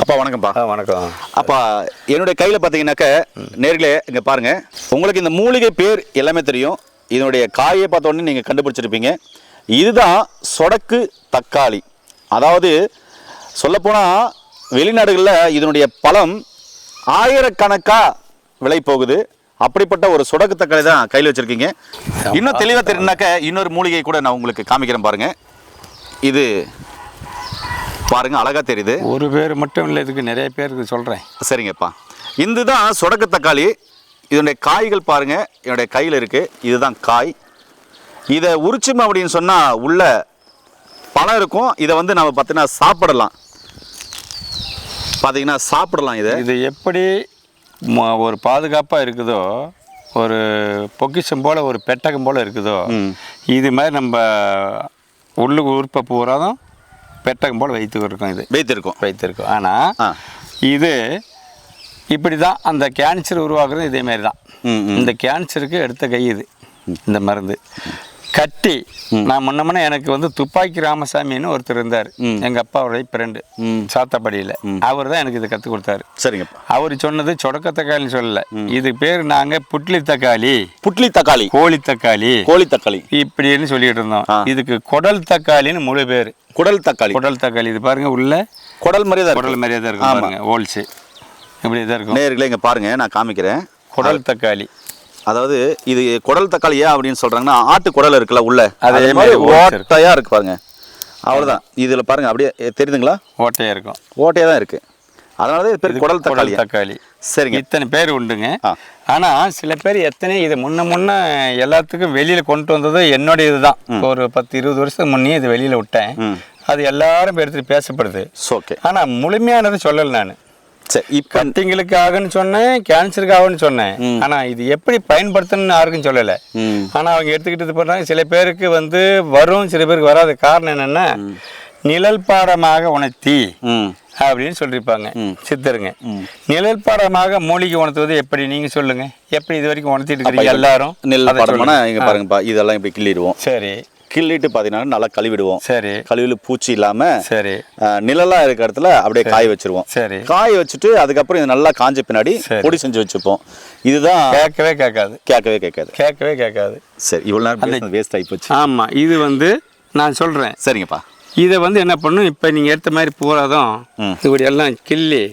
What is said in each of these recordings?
அப்பா வணக்கம்ப்பா. வணக்கம். அப்பா என்னுடைய கையில் பார்த்தீங்கன்னாக்க நேர்களே இங்கே பாருங்கள், உங்களுக்கு இந்த மூலிகை பேர் எல்லாமே தெரியும். இதனுடைய காயை பார்த்த உடனே நீங்கள் கண்டுபிடிச்சிருப்பீங்க. இதுதான் சொடக்கு தக்காளி. அதாவது சொல்லப்போனால் வெளிநாடுகளில் இதனுடைய பழம் ஆயிரக்கணக்காக விலை போகுது. அப்படிப்பட்ட ஒரு சொடக்கு தக்காளி தான் கையில் வச்சுருக்கீங்க. இன்னும் தெளிவாக தெரியுனாக்க இன்னொரு மூலிகை கூட நான் உங்களுக்கு காமிக்கிறேன் பாருங்கள். இது பாருங்க, அழகா தெரியுது. ஒரு பேர் மட்டும் இல்லை, இதுக்கு நிறைய பேருக்கு சொல்கிறேன். சரிங்கப்பா, இதுதான் சொடக்கு தக்காளி. இதனுடைய காய்கள் பாருங்க, என்னுடைய கையில் இருக்கு. இதுதான் காய். இதை உரிச்சும் அப்படின்னு சொன்னால் உள்ள பழம் இருக்கும். இதை வந்து நம்ம பார்த்தீங்கன்னா சாப்பிடலாம். பார்த்தீங்கன்னா சாப்பிடலாம். இது எப்படி ஒரு பாதுகாப்பாக இருக்குதோ, ஒரு பொக்கிஷம் போல், ஒரு பெட்டகம் போல் இருக்குதோ, இது மாதிரி நம்ம உள்ளுக்கு உறுப்பை பூராதும் பெட்டகம் போல் வைத்திருக்கோம். இது வைத்திருக்கோம். ஆனால் இது இப்படி தான் அந்த கேன்சர் உருவாக்குறது இதேமாரி தான். இந்த கேன்சருக்கு எடுத்த கை இது. இந்த மருந்து கட்டி நான் முன்ன எனக்கு வந்து துப்பாக்கி ராமசாமின்னு ஒருத்தர் இருந்தார். எங்கள் அப்பாவுடைய ஃப்ரெண்டு சாத்தப்படியில். அவர் தான் எனக்கு இதை கற்றுக் கொடுத்தாரு. சரிங்கப்பா. அவர் சொன்னது சொடக்க தக்காளின்னு சொல்லலை, இது பேர் நாங்கள் புட்லி தக்காளி, கோழி தக்காளி இப்படின்னு சொல்லிட்டு இருந்தோம். இதுக்கு குடல் தக்காளின்னு முழு பேர். குடல் தக்காளி. இது பாருங்க, உள்ள குடல் மரியாதை இருக்கும் பாருங்க, ஹோல்ஸு இப்படி தான் இருக்கும். நேர்களே இங்கே பாருங்க, நான் காமிக்கிறேன். குடல் தக்காளி. அதாவது இது குடல் தக்காளி ஏன் அப்படின்னு சொல்றாங்கன்னா, ஆட்டு குடல் இருக்குல்ல உள்ள, அதே மாதிரி ஓட்டையா இருக்கு பாருங்க. அவ்வளவுதான். இதுல பாருங்க, அப்படியே தெரியுதுங்களா? ஓட்டையா தான் இருக்கு. அதனாலதான் குடல் தக்காளி. சரிங்க. இத்தனை பேர் உண்டுங்க. ஆனா சில பேர் எத்தனை இது முன்ன எல்லாத்துக்கும் வெளியில கொண்டு வந்தது என்னுடைய இதுதான். ஒரு 10-20 வருஷத்துக்கு முன்னே இது வெளியில விட்டேன். அது எல்லாரும் எடுத்துட்டு பேசப்படுது. ஆனா முழுமையானது சொல்லல நான். கட்டிங்களுக்காகன்னு சொன்னேன், கேன்சருக்காகன்னு சொன்னேன். ஆனா இது எப்படி பயன்படுத்தணும்னு யாருக்கும் சொல்லலை. ஆனா அவங்க எடுத்துக்கிட்டு போறாங்க. சில பேருக்கு வந்து வரும், சில பேருக்கு வராத. காரணம் என்னன்னா, நிழல் பாடமாக உணர்த்தி அப்படின்னு சொல்லியிருப்பாங்க சித்தருங்க. நிழல் பாடமாக மூலிகை உணர்த்துவது எப்படி, நீங்க சொல்லுங்க. எப்படி இது வரைக்கும் உணர்த்திட்டு இருக்கீங்க எல்லாரும்? நிழல் பாடம்னா இங்க பாருங்கப்பா, இதெல்லாம் இப்படி கிள்ளிடுவோம். சரி. கிள்ளிட்டு பார்த்தீங்கன்னா நல்லா கழுவிடுவோம். சரி. கழுவில பூச்சி இல்லாம சரி நிழலா இருக்கிற இடத்துல அப்படியே காய வச்சிருவோம். சரி. காய வச்சுட்டு அதுக்கப்புறம் இது நல்லா காஞ்ச பின்னாடி பொடி செஞ்சு வச்சுப்போம். இதுதான் கேட்கவே கேட்காது. சரி, இவ்வளவு நேரம் வேஸ்ட் ஆகி போச்சு. ஆமா, இது வந்து நான் சொல்றேன். சரிங்கப்பா. இதை வந்து என்ன பண்ணும், இப்போ நீங்கள் எடுத்த மாதிரி பூராதும் இப்படி எல்லாம் கிள்ளி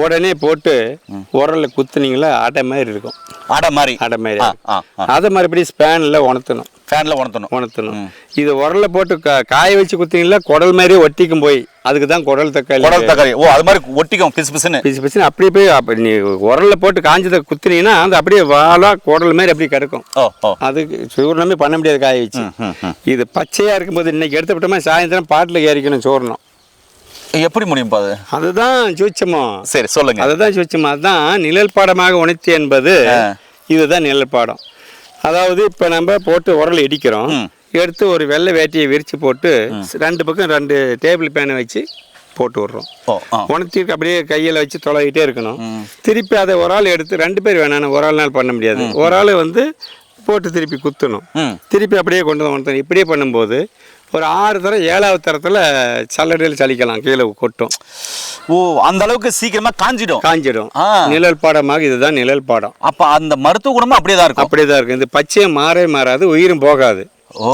உடனே போட்டு உரலில் குத்துனீங்களா, அடை மாதிரி இருக்கும். அடை மாதிரி அதை மறுபடியும் ஸ்பேனில் உணர்த்தணும். உணர்த்தணும். இது உரல்ல போட்டு காய வச்சு குத்திங்களா, குடல் மாதிரியே ஒட்டிக்கும். போய் அதுக்கு தான் குடல் தக்காளி. ஓ, அது மாதிரி ஒட்டிக்கும். பிசு பிசுன்னு அப்படியே போய் அப்படி நீ உரல்ல போட்டு காஞ்சதை குத்தினீங்கன்னா அது அப்படியே வாழா குடல் மாதிரி அப்படியே கிடக்கும். அதுக்கு சூரணமே பண்ண முடியாது காய வச்சு. இது பச்சையா இருக்கும்போது இன்னைக்கு எடுத்து விட்டோமா, சாயந்தரம் பாட்டில் ஏறிக்கணும் சோறணும். எப்படி முடியும்? அதுதான் சூட்சமோ. சரி, சொல்லுங்க. அதுதான் சூட்சமா. அதுதான் நிழல் பாடமாக உணர்த்தி என்பது. இதுதான் நிழல் பாடம். அதாவது இப்போ நம்ம போட்டு உரல் இடிக்கிறோம். எடுத்து ஒரு வெள்ளை வேட்டியை விரித்து போட்டு 2 பக்கம் 2 டேபிள் பேனை வச்சு போட்டு விட்றோம். உணர்த்திக்கு அப்படியே கையில் வச்சு தொலைகிட்டே இருக்கணும். திருப்பி அதை ஒரு ஆள் எடுத்து, 2 பேர் வேணாம், ஒரு ஆள் நாள் பண்ண முடியாது. ஒரு ஆள் வந்து போட்டு திருப்பி குத்தணும். திருப்பி அப்படியே கொண்டு வந்து உணர்த்தணும். இப்படியே பண்ணும்போது ஒரு 6 தரம் 7வது தரத்தில் சல்லடையில் சலிக்கலாம், கீழே கொட்டும். ஓ, அந்த அளவுக்கு சீக்கிரமா காஞ்சிடும். நிழல் பாடமாக இதுதான் நிழல் பாடம். அப்ப அந்த மருத்துவ குணமும் அப்படியே தான் இருக்கும். இந்த பச்சையை மாறாது, உயிரும் போகாது. ஓ,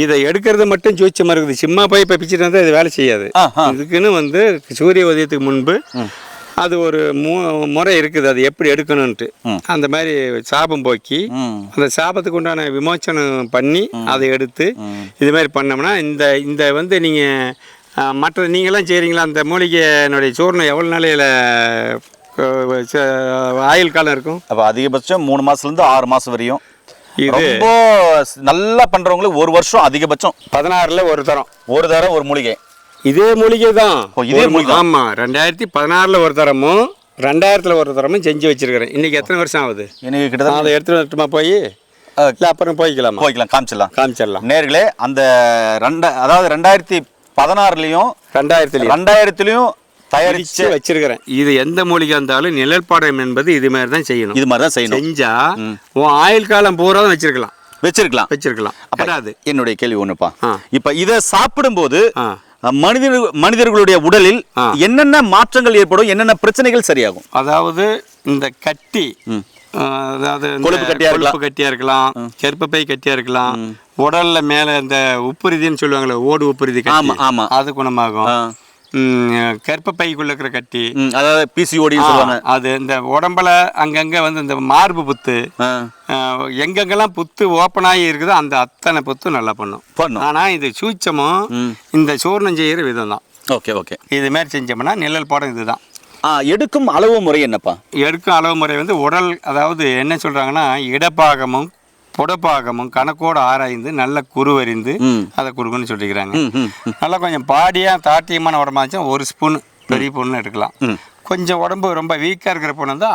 இதை எடுக்கிறது மட்டும் சூட்சமா இருக்குது. சும்மா போய் இப்போ பிச்சுட்டு வந்தால் இது வேலை செய்யாது. இதுக்குன்னு வந்து சூரிய உதயத்துக்கு முன்பு அது ஒரு முறை இருக்குது, அது எப்படி எடுக்கணும்ட்டு. அந்த மாதிரி சாபம் போக்கி அந்த சாபத்துக்கு உண்டான விமோச்சனம் பண்ணி அதை எடுத்து இது மாதிரி பண்ணோம்னா, இந்த வந்து நீங்கள் மற்ற நீங்களாம் செய்கிறீங்களா, அந்த மூலிகையினுடைய சூர்ணம் எவ்வளோ நாளையில் ஆயுள் காலம் இருக்கும்? அப்போ அதிகபட்சம் 3 மாதத்துலேருந்து 6 மாதம் வரையும். ரொம்ப நல்லா பண்ணுறவங்களுக்கு 1 வருஷம் அதிகபட்சம். 16ல் ஒரு தரம் ஒரு மூலிகை. இதே மூலிகை தான். ஆமாம், 2016ல் ஒரு தரமும் 2000ல் ஒரு தரமும் செஞ்சு வச்சிருக்கிறேன். இன்னைக்கு எத்தனை வருஷம் ஆகுது? எனக்கு கிட்டத்தட்ட அதை எடுத்துட்டு வரட்டுமா? போய் இல்லை அப்புறம் போய்க்கலாம். காமிச்சிடலாம். நேர்களே, அந்த அதாவது 2016லையும் 2000லையும் தயாரிச்சு வச்சிருக்கிறேன். இது எந்த மூலிகை இருந்தாலும் நிழல் பாடம் என்பது இது மாதிரி தான் செய்யணும். செஞ்சா உன் ஆயுள் காலம் பூரா வச்சிருக்கலாம். அப்ப என்னுடைய கேள்வி ஒண்ணுப்பா, இப்ப இதை சாப்பிடும் போது மனிதர்களுடைய உடலில் என்னென்ன மாற்றங்கள் ஏற்படும், என்னென்ன பிரச்சனைகள் சரியாகும்? அதாவது இந்த கட்டி, அதாவது கொழுப்பு கட்டியா இருக்கலாம், கர்ப்பப்பை கட்டியா இருக்கலாம், உடல்ல மேல இந்த உப்புரிதின்னு சொல்லுவாங்கல்ல, ஓடு உப்புரிதி கட்டி, அது குணமாகும். கர்ப்பப்பைக்குள்ள இருக்கிற கட்டி, அதாவது பிசிஓடி சொல்லுவாங்க, அது இந்த உடம்புல அங்கங்க வந்து இந்த மார்பு புத்து, எங்கெங்கெல்லாம் புத்து ஓப்பன் ஆகி இருக்குதோ அந்த அத்தனை புத்து நல்லா பண்ணும். ஆனா இது சூட்சமும் இந்த சூர்ணம் செய்யற விதம் தான். Okay okay. இது மாதிரி செஞ்சோம்னா நிழல் போட இதுதான். எடுக்கும் அளவு முறை என்னப்பா? எடுக்கும் அளவு முறை வந்து உடல், அதாவது என்ன சொல்றாங்கன்னா, இடப்பாகமும் புடப்பாகமும் கணக்கோடு ஆராய்ந்து நல்ல குருவறிந்து அதை கொடுக்குன்னு சொல்லிக்கிறாங்க. நல்லா கொஞ்சம் பாடியாக தாட்டியமான உடம்பாச்சும் 1 ஸ்பூன் பெரிய பொண்ணு எடுக்கலாம். கொஞ்சம் உடம்பு ரொம்ப வீக்காக இருக்கிற பொண்ணு வந்து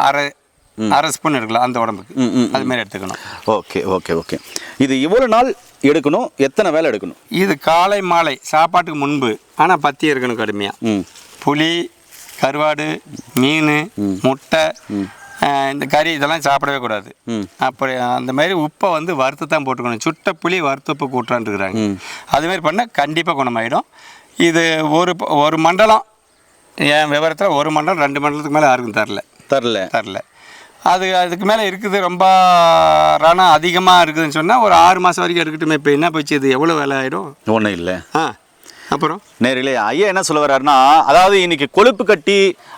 அரை ஸ்பூன் எடுக்கலாம் அந்த உடம்புக்கு. அது மாதிரி எடுத்துக்கணும். Okay okay okay. இது இவ்வளோ நாள் எடுக்கணும், எத்தனை வேலை எடுக்கணும்? இது காலை மாலை சாப்பாட்டுக்கு முன்பு, ஆனால் பத்தியம் இருக்கணும் கடுமையாக. புளி, கருவாடு, மீன், முட்டை, இந்த கறி இதெல்லாம் சாப்பிடவே கூடாது. அப்படி அந்த மாதிரி உப்பை வந்து வறுத்து தான் போட்டுக்கணும். சுட்ட புளி வறுத்து உப்பு கூட்டுறான்ட்டுருக்குறாங்க. அதுமாரி பண்ணால் கண்டிப்பாக குணமாயிடும். இது ஒரு மண்டலம், என் விவரத்தில் 1 மண்டலம் 2 மண்டலத்துக்கு மேலே யாருக்கும் தரல. அதுக்கு மேலே இருக்குது. ரொம்ப ரணம் அதிகமாக இருக்குதுன்னு சொன்னால் ஒரு 6 மாதம் வரைக்கும் எடுக்கட்டுமே. இப்போ என்ன போச்சு, இது எவ்வளோ வேலை ஆகிடும்? ஒன்றும் இல்லை. அப்புறம் நேரிலே ஐயா என்ன சொல்ல வர்றாருன்னா, அதாவது இன்னைக்கு கொழுப்பு கட்டி,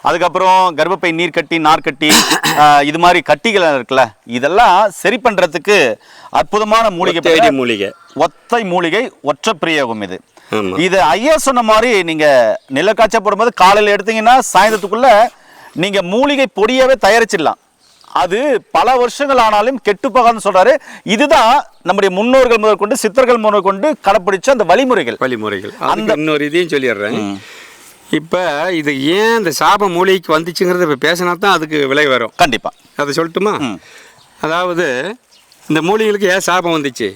அதுக்கப்புறம் கர்ப்பப்பை நீர் கட்டி, நார் கட்டி, இது மாதிரி கட்டிகள் இருக்குல்ல, இதெல்லாம் சரி பண்றதுக்கு அற்புதமான மூலிகை, ஒத்தை மூலிகை, ஒற்றை பிரயோகம் இது. இது ஐயா சொன்ன மாதிரி நீங்க நிலக்காய்ச்ச போடும்போது காலையில் எடுத்தீங்கன்னா சாயந்தரத்துக்குள்ள நீங்க மூலிகை பொடியாவே தயாரிச்சிடலாம். அது பல வருஷங்கள் ஆனாலும் கெட்டு போகாதுன்னு சொல்றாரு. இதுதான் நம்முடைய முன்னோர்கள் முதற்கொண்டு சித்தர்கள் முதற்கொண்டு கடைப்பிடிச்ச அந்த வழிமுறைகள். அந்த இன்னொரு இதையும் சொல்லிடுறேன். இப்போ இது ஏன் இந்த சாப மூலிகைக்கு வந்துச்சுங்கிறத இப்போ பேசினா தான் அதுக்கு விலை வரும். கண்டிப்பா அதை சொல்லட்டுமா? அதாவது இந்த மூலிகைகளுக்கு ஏன் சாபம் வந்துச்சு?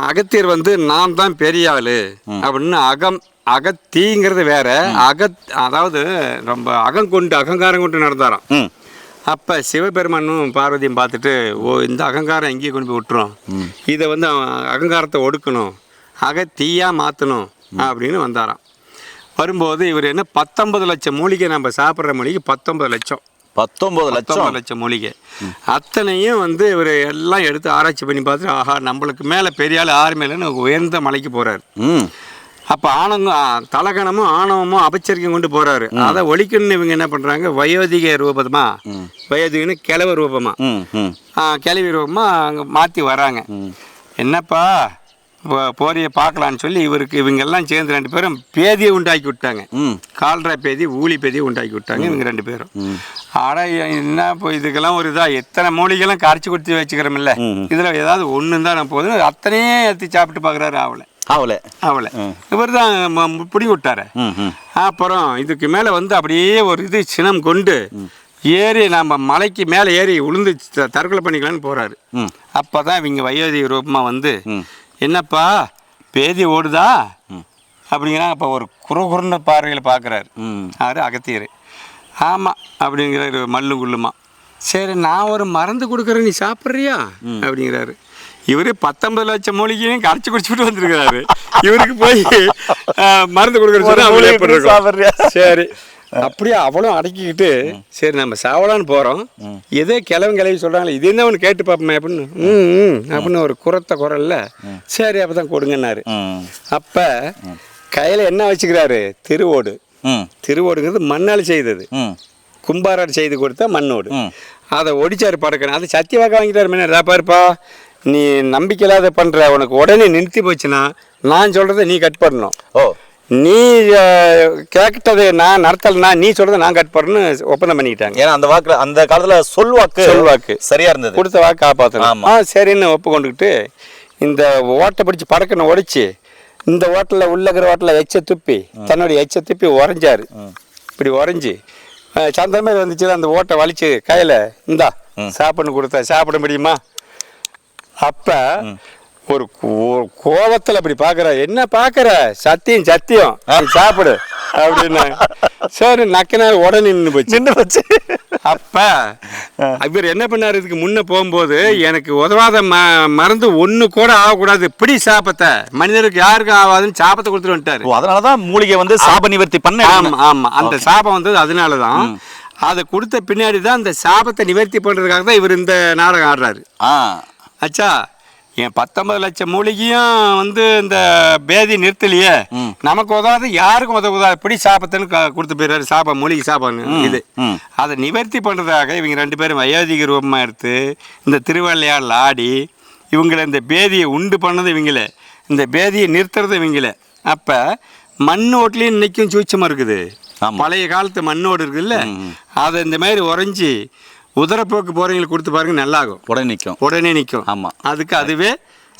அகத்தியர் வந்து நான் தான் பெரிய ஆளு அப்படின்னு அகத்தீங்கிறது வேற, அதாவது ரொம்ப அகங்காரம் கொண்டு நடந்தாராம். அப்போ சிவபெருமானும் பார்வதியும் பார்த்துட்டு, இந்த அகங்காரம் எங்கேயே கொண்டு போய் விட்டுரும், இதை வந்து அகங்காரத்தை ஒடுக்கணும், தீயாக மாற்றணும் அப்படின்னு வந்தாராம். வரும்போது இவர் என்ன 19 லட்சம் மூலிகை, நம்ம சாப்பிட்ற மூலிகை 19 லட்சம் மூலிகை, அத்தனையும் வந்து இவர் எல்லாம் எடுத்து ஆராய்ச்சி பண்ணி பார்த்துட்டு, ஆஹா நம்மளுக்கு மேலே பெரிய ஆள் யாருமே இல்லைன்னு உயர்ந்த மலைக்கு போகிறார். அப்போ தலகணமும் ஆணவமும் அபச்சரிக்கையும் கொண்டு போறாரு. அதை ஒழிக்கணும்னு இவங்க என்ன பண்றாங்க, வயோதிக ரூபமா, வயோதிகன்னு கிழவ ரூபமா, கிழவி ரூபமா அங்கே மாற்றி வராங்க. என்னப்பா போரிய பார்க்கலான்னு சொல்லி இவங்கெல்லாம் சேர்ந்து 2 பேரும் பேதியை உண்டாக்கி விட்டாங்க. கால்ரா பேதி, ஊழி பேதியை உண்டாக்கி விட்டாங்க இவங்க 2 பேரும். ஆனால் என்ன இப்போ இதுக்கெல்லாம் ஒரு எத்தனை மூலிகைலாம் கரைச்சி கொடுத்து வச்சுக்கிறோமில்ல, இதில் ஏதாவது ஒன்று தான் போதும், அத்தனையே எடுத்து சாப்பிட்டு பார்க்குறாரு. அவளை இவர் தான் பிடி விட்டாரு. அப்புறம் இதுக்கு மேலே வந்து அப்படியே ஒரு சினம் கொண்டு ஏறி நம்ம மலைக்கு மேலே ஏறி உளுந்து தற்கொலை பண்ணிக்கலான்னு போறாரு. அப்போதான் இவங்க வயோதிக ரூபமாக வந்து, என்னப்பா பேதி ஓடுதா அப்படிங்கிறாங்க. அப்போ ஒரு குறுகுறுன பார்வையில் பார்க்குறாரு யாரு, அகத்தியர். ஆமாம் அப்படிங்கிறாரு மல்லுங்குள்ளுமா. சரி நான் ஒரு மருந்து கொடுக்குறேன், நீ சாப்பிட்றியா அப்படிங்கிறாரு. இவரு 19 லட்சம் மூலிகையும் கரைச்சி குடிச்சுட்டு வந்திருக்கிறாரு. இவருக்கு போய் மருந்து கொடுக்குற, சரி அப்படியே அவளும் அடக்கிக்கிட்டு, சரி நம்ம சாவலான்னு போகிறோம், எதோ கிளவி சொல்கிறாங்களே இது என்ன ஒன்று கேட்டு பார்ப்போமே அப்படின்னு ஒரு குரல்ல, சரி அப்போ தான் கொடுங்கன்னாரு. அப்போ கையில் என்ன வச்சுக்கிறாரு, திருவோடுங்கிறது மண்ணால் செய்தது, கும்பாராடு செய்து கொடுத்தா மண்ணோடு. அதை ஒடிச்சாரு படக்கணும். அதை சத்தியவாக்க வாங்கிட்டாரு. மேலே பாருப்பா, நீ நம்பிக்கையில்லாத பண்ணுற, உனக்கு உடனே நிறுத்தி போச்சுன்னா நான் சொல்கிறத நீ கட் பண்ணணும். நீ கேட்டதை நான் நடத்தலைன்னா நீ சொல்கிறத நான் கட் பண்ணணும்னு ஒப்பந்தம் பண்ணிக்கிட்டாங்க. ஏன்னா அந்த காலத்தில் சொல்வாக்கு சரியாக இருந்தது, கொடுத்த வாக்கு காப்பாற்றணும். சரின்னு ஒப்புக்கொண்டுக்கிட்டு இந்த ஓட்டை பிடிச்சி படக்கனை உடைச்சி இந்த ஓட்டலில் உள்ளக்கிற ஓட்டலில் எச்ச துப்பி தன்னுடைய எச்ச துப்பி உறைஞ்சாரு. இப்படி உறைஞ்சி சந்திரமே வந்துச்சு, அந்த ஓட்டை வலிச்சு கையில் இந்தா சாப்பிட்னு கொடுத்தா சாப்பிட முடியுமா? அப்ப ஒரு கோவத்துல அப்படி பாக்குற, என்ன பாக்குற, சத்தியம் சாப்பிடு அப்படின்னு. சரி நக்கினா உடனே நின்று போச்சு. அப்ப இவர் என்ன பண்ணாரு, இதுக்கு முன்ன போகும்போது எனக்கு உதவாத மருந்து ஒண்ணு கூட ஆகக்கூடாது, பிடி சாபத்தை மனிதருக்கு யாருக்கும் ஆகாதுன்னு சாபத்தை கொடுத்துட்டு வந்துட்டாரு. அதனாலதான் மூலிகை வந்து சாப நிவர்த்தி பண்ண. ஆமா ஆமா, அந்த சாபம் வந்தது அதனாலதான். அதை கொடுத்த பின்னாடி தான் அந்த சாபத்தை நிவர்த்தி பண்றதுக்காக தான் இவர் இந்த நாடகம் ஆடுறாரு. ஆச்சா, என் 19 லட்சம் மூலிகையும் வந்து இந்த பேதி நிறுத்தலையே, நமக்கு உதவாது யாருக்கும் உதவுதாது, பிடி சாபத்துன்னு கொடுத்து போயிடுறாரு. சாபம், மூலிகை சாபம் இது. அதை நிவர்த்தி பண்ணுறதாக இவங்க 2 பேரும் வயோதிக ரூபமாக எடுத்து இந்த திருவள்ளையாடல் ஆடி இவங்களை இந்த பேதியை உண்டு பண்ணது இவங்களே, இந்த பேதியை நிறுத்துறது இவங்களே. அப்போ மண்ணோட்லேயும் இன்னைக்கும் சூட்சமாக இருக்குது. பழைய காலத்து மண்ணோடு இருக்குதுல்ல, அதை இந்த மாதிரி உறைஞ்சி உதரப்போக்கு போறவங்களுக்கு கொடுத்து பாருங்க, நல்லாகும். உடனே நிற்கும். ஆமாம், அதுக்கு அதுவே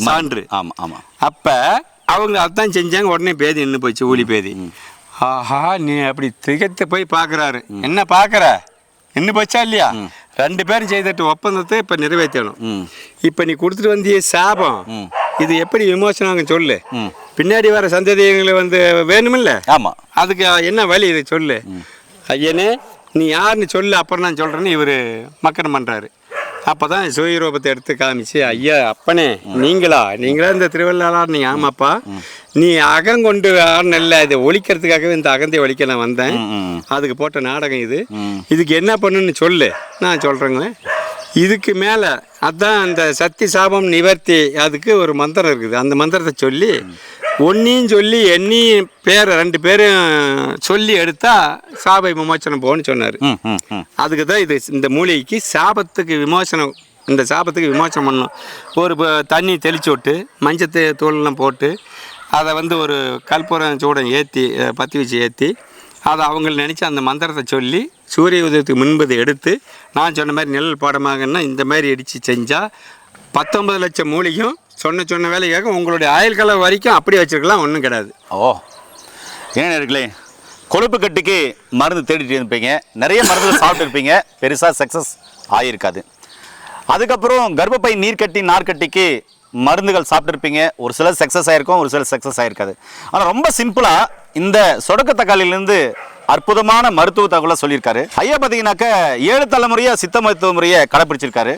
சான்று. ஆமாம் ஆமாம். அப்போ அவங்க அதான் செஞ்சாங்க. உடனே பேதி நின்று போச்சு, ஊழி பேதி. ஆஹா, நீ அப்படி திகத்தை போய் பார்க்குறாரு. என்ன பார்க்குற, நின்று போச்சா இல்லையா? 2 பேரும் செய்தட்டு ஒப்பந்தத்தை இப்போ நிறைவேற்றணும். இப்போ நீ கொடுத்துட்டு வந்திய சாபம், இது எப்படி விமோசனம் சொல்லு. பின்னாடி வர சந்ததிகளை வந்து வேணுமில்ல. ஆமாம், அதுக்கு என்ன வழி இதை சொல்லு. ஐயனே நீ யாருன்னு சொல்லு, அப்புறம் நான் சொல்கிறேன்னு இவர் மக்கரம் பண்ணுறாரு. அப்போ தான் சுயரூபத்தை எடுத்து காமிச்சு, ஐயா அப்பனே நீங்களா இந்த திருவள்ளாளர் நீங்கள்? ஆமாப்பா, நீ அகங்கொண்டு ஆடனில்ல, இதை ஒழிக்கிறதுக்காகவே இந்த அகந்தை ஒழிக்க நான் வந்தேன். அதுக்கு போட்ட நாடகம் இது. இதுக்கு என்ன பண்ணுன்னு சொல்லு, நான் சொல்கிறேங்க. இதுக்கு மேலே அதான் அந்த சக்தி சாபம் நிவர்த்தி, அதுக்கு ஒரு மந்திரம் இருக்குது. அந்த மந்திரத்தை சொல்லி ஒன்றையும் சொல்லி எண்ணியும் பேர் 2 பேரும் சொல்லி எடுத்தா சாபை விமோசனம் போகணும்னு சொன்னார். அதுக்கு தான் இது. இந்த மூலிகைக்கு சாபத்துக்கு விமோசனம், இந்த சாபத்துக்கு விமோசனம் பண்ணணும். ஒரு தண்ணி தெளிச்சு விட்டு மஞ்சத்து தூளெலாம் போட்டு அதை வந்து ஒரு கற்பூரம் சூடம் ஏற்றி பற்றி வச்சு ஏற்றி அதை அவங்கள நினச்சி அந்த மந்திரத்தை சொல்லி சூரிய உதயத்துக்கு முன்பது எடுத்து நான் சொன்ன மாதிரி நிழல் பாடமாகன்னா இந்த மாதிரி அடித்து செஞ்சால் 19 லட்சம் மூலிகையும் சொன்ன வேலைக்காக உங்களுடைய ஆயுள் காலம் வரைக்கும் அப்படியே வச்சுருக்கலாம், ஒன்றும் கிடையாது. ஏன்னா இருக்குல்லே, கொழுப்பு கட்டுக்கு மருந்து தேடிட்டு இருப்பீங்க, நிறைய மருந்துகள் சாப்பிட்டு இருப்பீங்க, பெருசாக சக்ஸஸ் ஆகியிருக்காது. அதுக்கப்புறம் கர்ப்பப்பை நீர்க்கட்டி நார்க்கட்டிக்கு மருந்துகள் சாப்பிட்டுருப்பீங்க, ஒரு சிலர் சக்ஸஸ் ஆகிருக்கும், ஒரு சிலர் சக்ஸஸ் ஆகிருக்காது. ஆனால் ரொம்ப சிம்பிளாக இந்த சொடக்கு தக்காளியிலேருந்து அற்புதமான மருத்துவ தகவலை சொல்லியிருக்காரு ஐயா. பார்த்தீங்கன்னாக்க 7 தலைமுறையாக சித்த மருத்துவ முறையை கடைப்பிடிச்சிருக்காரு.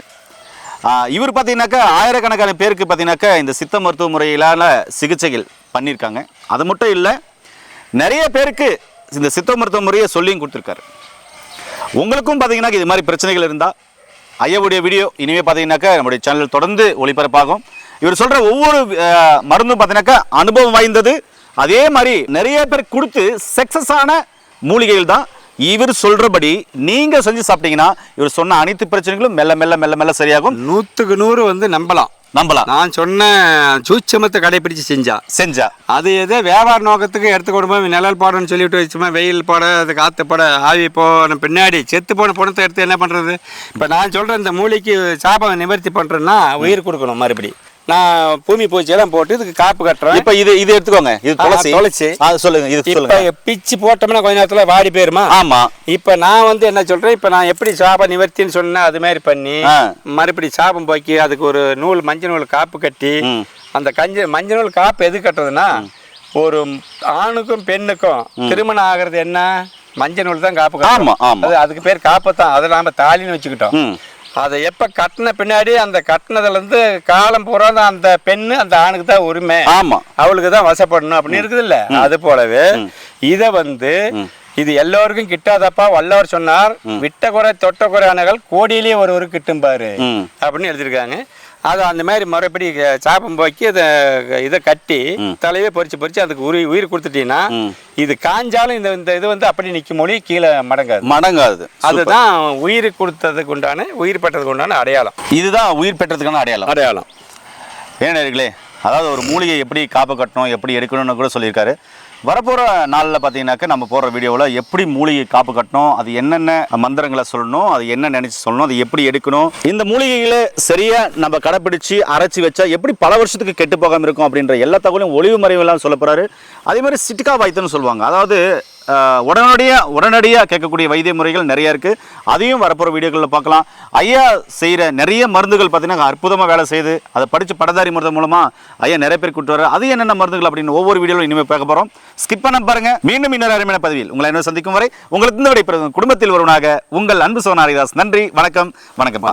இவர் பார்த்தீங்கன்னாக்கா ஆயிரக்கணக்கான பேருக்கு பார்த்தீங்கன்னாக்கா இந்த சித்த மருத்துவ முறையிலான சிகிச்சைகள் பண்ணியிருக்காங்க. அது மட்டும் இல்லை, நிறைய பேருக்கு இந்த சித்த மருத்துவ முறையை சொல்லியும் கொடுத்துருக்காரு. உங்களுக்கும் பார்த்தீங்கன்னா இது மாதிரி பிரச்சனைகள் இருந்தால் ஐயாவுடைய வீடியோ இனிமேல் பார்த்தீங்கன்னாக்கா நம்முடைய சேனல் தொடர்ந்து ஒளிபரப்பாகும். இவர் சொல்கிற ஒவ்வொரு மருந்தும் பார்த்தீங்கன்னாக்கா அனுபவம் வாய்ந்தது. அதே மாதிரி நிறைய பேர் கொடுத்து சக்ஸஸ் ஆன மூலிகைகள் தான். இவர் சொல்றபடி நீங்க செஞ்சு சாப்பிட்டீங்கன்னா இவர் சொன்ன அனைத்து பிரச்சனைகளும் மெல்ல மெல்ல மெல்ல மெல்ல சரியாகும். 100க்கு 100 வந்து நம்பலாம். நான் சொன்ன சூட்சமத்தை கடைபிடிச்சு செஞ்சா அது எதோ வியாபார நோக்கத்துக்கு எடுத்துக்கொடுமா, நிழல் பாடம்னு சொல்லிவிட்டு வச்சுமா, வெயில் பாட, அது காற்று பாட, ஆவி போன பின்னாடி செத்து போன பணத்தை எடுத்து என்ன பண்ணுறது? இப்போ நான் சொல்கிறேன், இந்த மூலிக்கு சாபம் நிவர்த்தி பண்ணுறேன்னா உயிர் கொடுக்கணும். மறுபடி நான் பூமி பூச்சியெல்லாம் போட்டு இதுக்கு காப்பு கட்டுறேன். இப்போ இது எடுத்துக்கோங்க, இது தொலைச்சி சொல்லுங்க. இது இப்போ பிச்சு போட்டோம்னா கொஞ்ச நேரத்தில் வாடி போயிருமா? ஆமாம். இப்போ நான் வந்து என்ன சொல்கிறேன், இப்போ நான் எப்படி சாபம் நிவர்த்தின்னு சொன்னேன் அது மாதிரி பண்ணி மறுபடி சாபம் போக்கி அதுக்கு ஒரு நூல், மஞ்சள் நூல் காப்பு கட்டி, அந்த மஞ்சள் நூல் காப்பு எது கட்டுறதுன்னா, ஒரு ஆணுக்கும் பெண்ணுக்கும் திருமணம் ஆகிறது என்ன, மஞ்சள் நூல் தான் காப்பு கட்டணும். அதுக்கு பேர் காப்பு தான். அதை நாம் தாலின்னு வச்சுக்கிட்டோம். அதை எப்போ கட்டின பின்னாடி அந்த கட்டினதுலேருந்து காலம் பூரா அந்த பெண்ணு அந்த ஆணுக்கு தான் உரிமை, அவளுக்கு தான் வசப்படணும் அப்படின்னு இருக்குது இல்லை? அது போலவே இதை வந்து இது எல்லோருக்கும் கிட்டாதப்பா வல்லவர் சொன்னார், விட்ட குறை தொட்ட குறை ஆனகள் கோடியிலேயே ஒருவருக்கு கிட்டும் பாரு அப்படின்னு எழுதியிருக்காங்க. அதை அந்த மாதிரி மறுபடி சாப்பம் போக்கி இதை கட்டி தலையே பொறிச்சு அதுக்கு உயிர் கொடுத்துட்டீங்கன்னா இது காஞ்சாலும் இந்த இது வந்து அப்படி நிற்கும் மொழி கீழே மடங்காது. அதுதான் உயிர் கொடுத்ததுக்கு உண்டான, உயிர் பெற்றதுக்கு உண்டான அடையாளம். இதுதான் உயிர் பெற்றதுக்கான அடையாளம். ஏனே, அதாவது ஒரு மூலிகை எப்படி காப்பு கட்டணும், எப்படி எடுக்கணும்னு கூட சொல்லியிருக்காரு. வரப்போகிற நாளில் பார்த்தீங்கன்னாக்கா நம்ம போடுற வீடியோவில் எப்படி மூலிகை காப்பு கட்டணும், அது என்னென்ன மந்திரங்களை சொல்லணும், அது என்ன நினச்சி சொல்லணும், அது எப்படி எடுக்கணும், இந்த மூலிகைகளை சரியாக நம்ம கடைப்பிடிச்சு அரைச்சி வச்சா எப்படி பல வருஷத்துக்கு கெட்டு போகாமல் இருக்கும் அப்படின்ற எல்லா தகவலையும் ஒளிவு மறைவெல்லாம் சொல்ல போகிறாரு. அதே மாதிரி சிட்டிகா வைத்தியம்னு சொல்லுவாங்க. அதாவது உடனடியாக கேட்கக்கூடிய வைத்திய முறைகள் நிறைய இருக்குது. அதையும் வரப்போகிற வீடியோக்களில் பார்க்கலாம். ஐயா செய்கிற நிறைய மருந்துகள் பார்த்தீங்கன்னா அற்புதமாக வேலை செய்யுது. அதை படித்து படதாரி மருந்து மூலமாக ஐயா நிறைய பேர் கூட்டு வர அது என்னென்ன மருந்துகள் அப்படின்னு ஒவ்வொரு வீடியோவில் இனிமேல் பார்க்க போகிறோம். ஸ்கிப் பண்ண பாருங்கள். மீண்டும் இன்னொரு அருமையான பதிவில் உங்களை என்ன சந்திக்கும் வரை உங்களுக்கு இந்த விடை குடும்பத்தில் ஒருவனாக உங்கள் அன்பு சோனாரிதாஸ். நன்றி, வணக்கம். வணக்கம்.